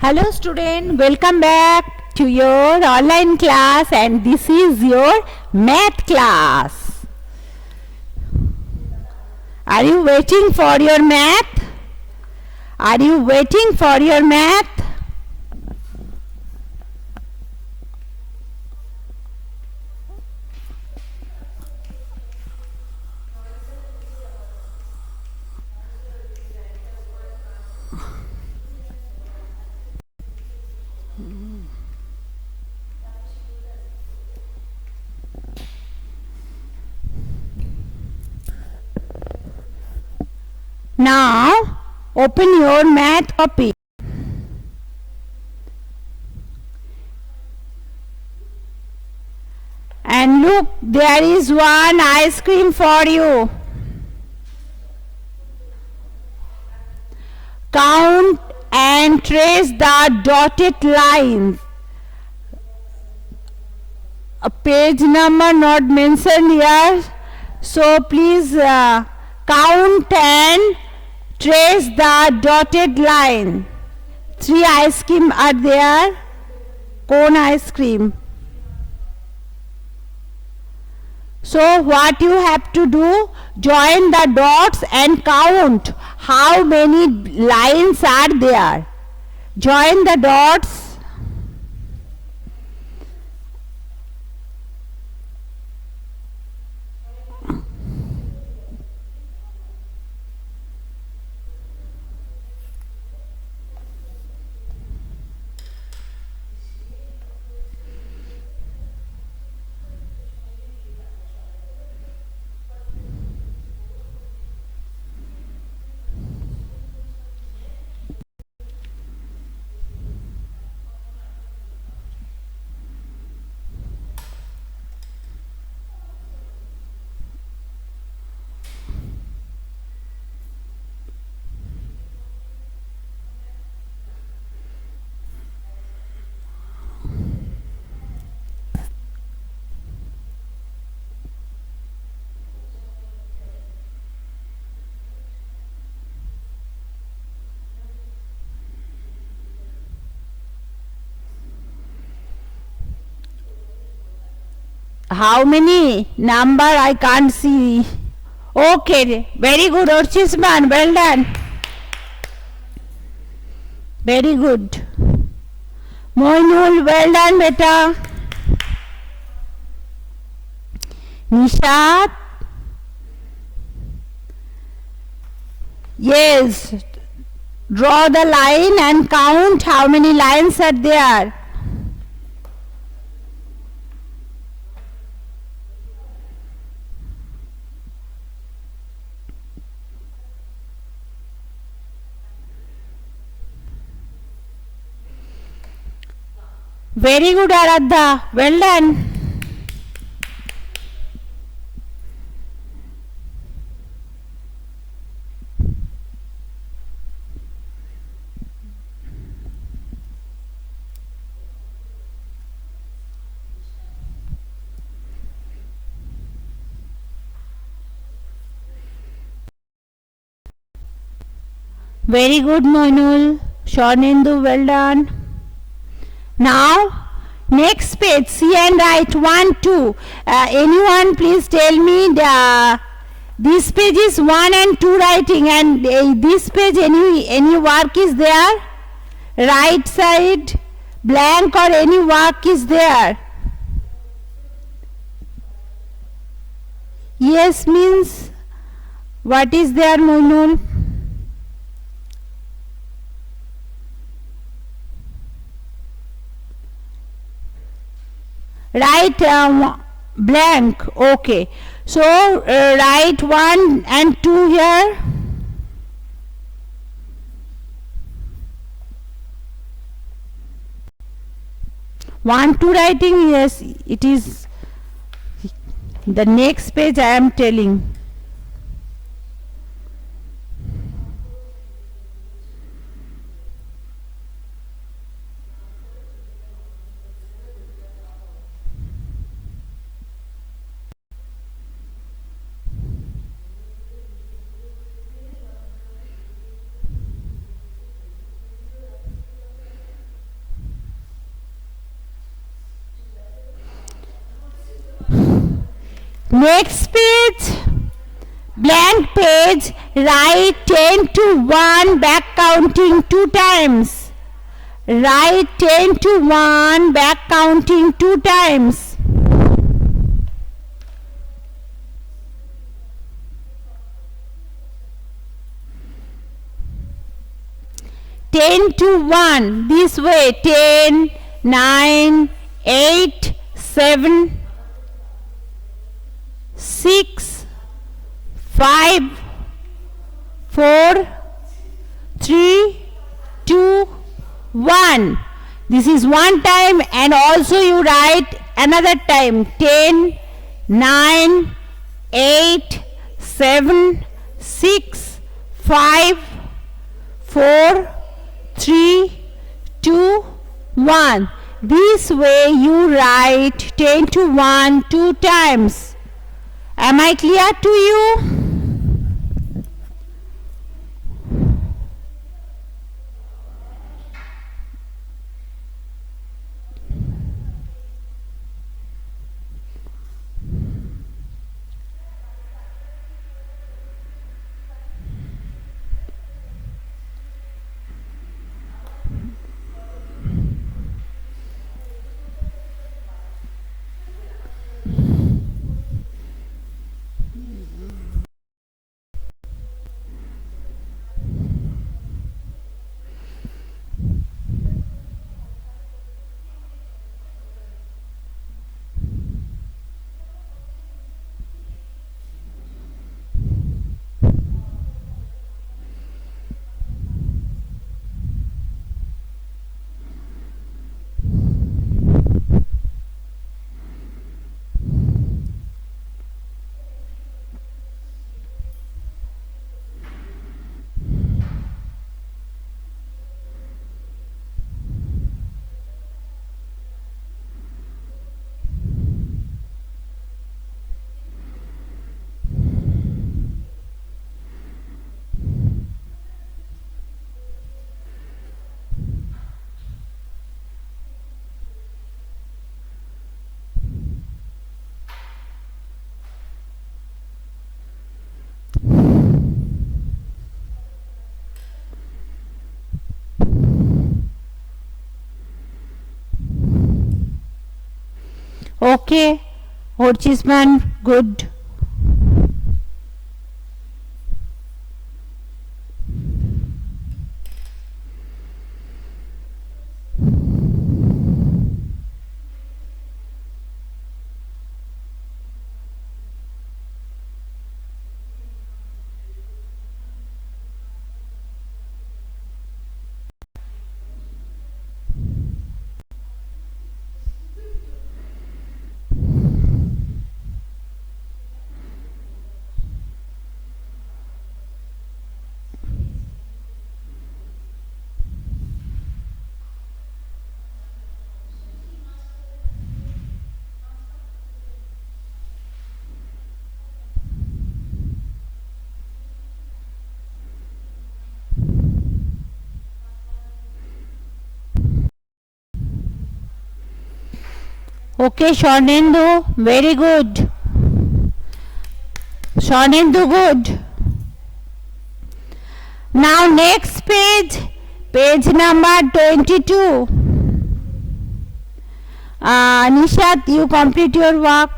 Hello student, welcome back to your online class, and this is your math class. Are you waiting for your math? Are you waiting for your math? Now open your math copy. And look, there is one ice cream for you. Count and trace the dotted lines. A page number not mentioned here, so please count and trace the dotted line. 3 ice cream are there, cone ice cream. So what you have to do, join the dots and count how many lines are there. Join the dots. How many number I can't see. Okay, very good, Orchisman, well done. Very good. Moinul, well done, beta. Nishat. Yes, draw the line and count how many lines are there. Very good, Aradha. Well done. Very good, Moinul. Shornendu, well done. Now, next page, see and write 1, 2. Anyone please tell me this page is 1 and 2 writing, and this page any work is there? Right side blank or any work is there? Yes means what is there, Moinul? Write blank. Okay, so write 1 and 2 here. One, two writing, yes, it is the next page I am telling. Next page, blank page, write 10 to 1 back counting 2 times. Write 10 to 1 back counting 2 times. Ten to 1 this way. 10, 9, 8, 7, 6, 5, 4, 3, 2, 1. This is one time, and also you write another time. 10, 9, 8, 7, 6, 5, 4, 3, 2, 1. This way you write 10 to 1 2 times. Am I clear to you? Okay, Horchisman, good. Okay, Swarnendu, very good. Swarnendu, good. Now next page, page number 22. Nishat, you complete your work.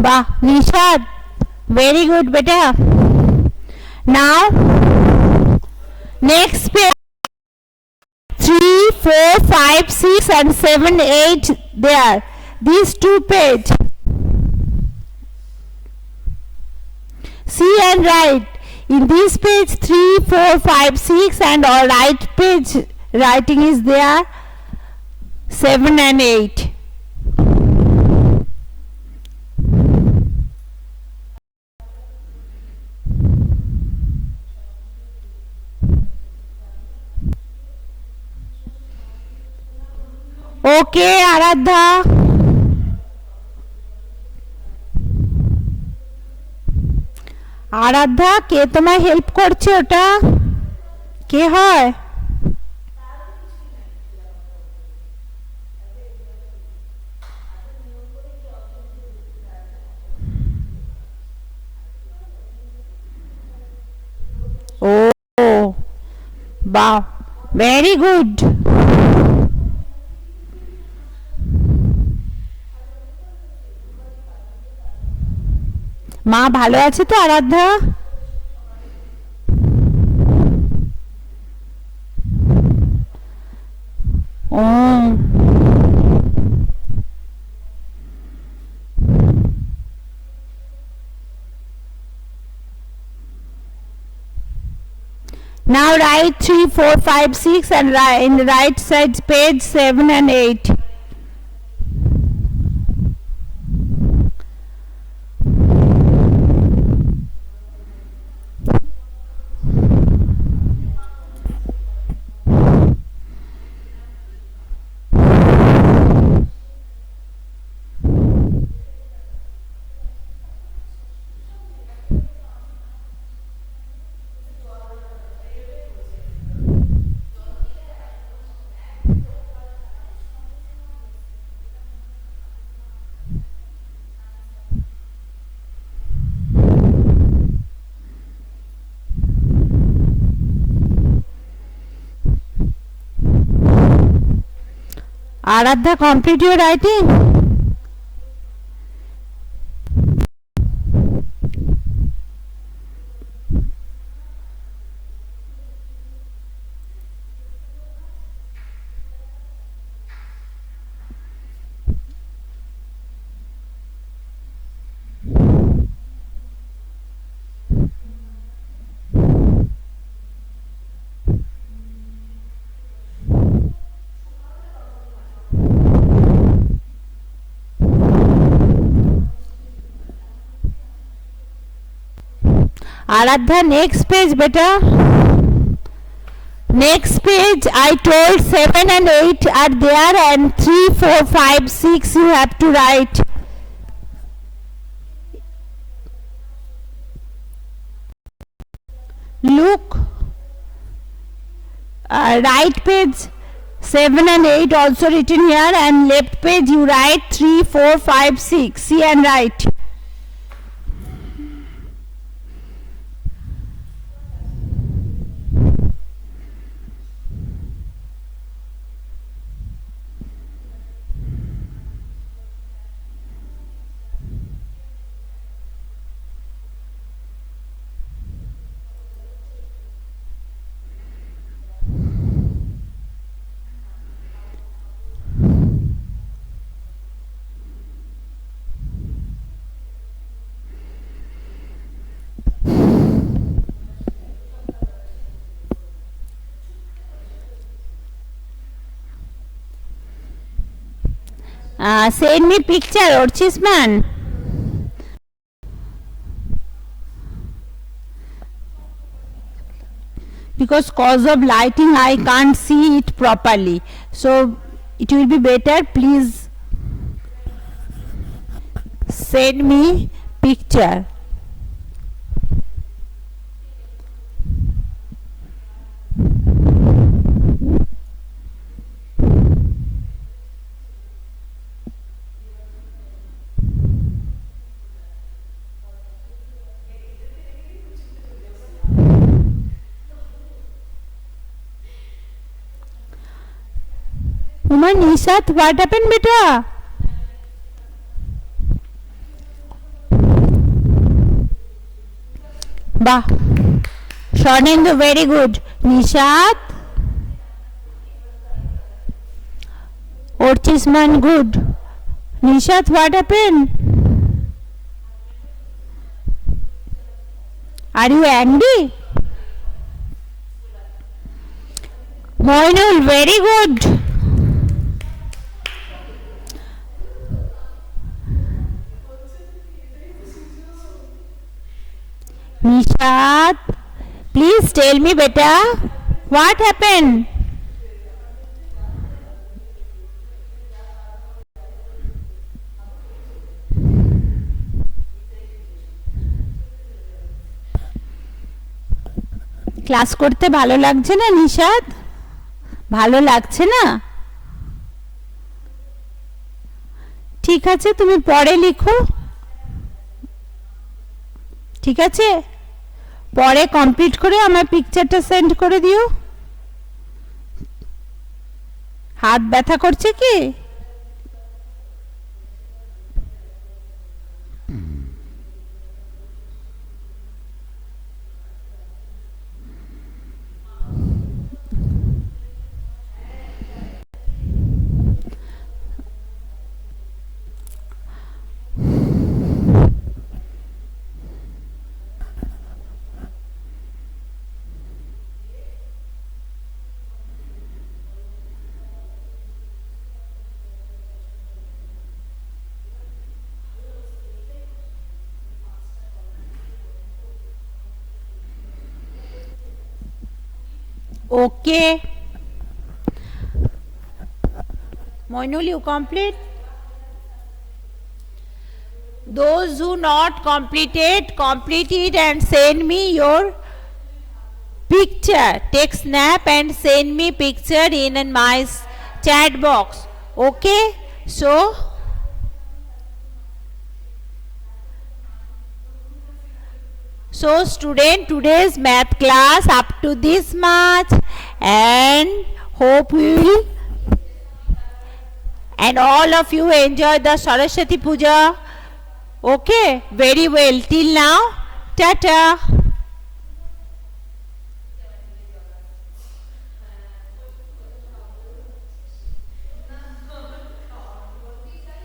বাহ Nishad, Very good, beta. Now, next page. 3, 4, 5, 6 and 7, 8 there. These two page. See and write. In this page 3, 4, 5, 6 and all right page writing is there 7 and 8. Okay, Aradha. আরাধ্যা কে তোমায় help করছে ওটা কে হয় ও বাহ very good মা ভালো আছে তো আরাধ্যা ও Now write 3, 4, 5, 6 and in the right side page 7 and 8. Aradha, complete your writing. Aradha, next page beta. Next page I told 7 and 8 are there and 3, 4, 5, 6 you have to write. Look, right page 7 and 8 also written here and left page you write 3, 4, 5, 6. See and write. Send me picture, Orchisman. Because cause of lighting I can't see it properly. So it will be better, please send me picture. Uma Nishat, what happened beta? বাহ, Swarnendu very good. Nishat, Orchisman good. Nishat, what happened? Are you angry? Moinul, very good. Nishat, please tell me beta, what happened? Class করতে ভালো লাগছে না নিশাদ? ভালো লাগছে না? ঠিক আছে, তুমি পরে লিখো। ঠিক আছে, পরে কমপ্লিট করে আমার পিকচারটা সেন্ড করে দিও। হাত ব্যথা করছে কি? Okay. Moinul, you complete? Those who not completed, complete it and send me your picture. Take snap and send me picture in my chat box. Okay? So student, today's math class up to this much, and hope we will and all of you enjoy the Saraswati Puja. Okay, very well. Till now, tata.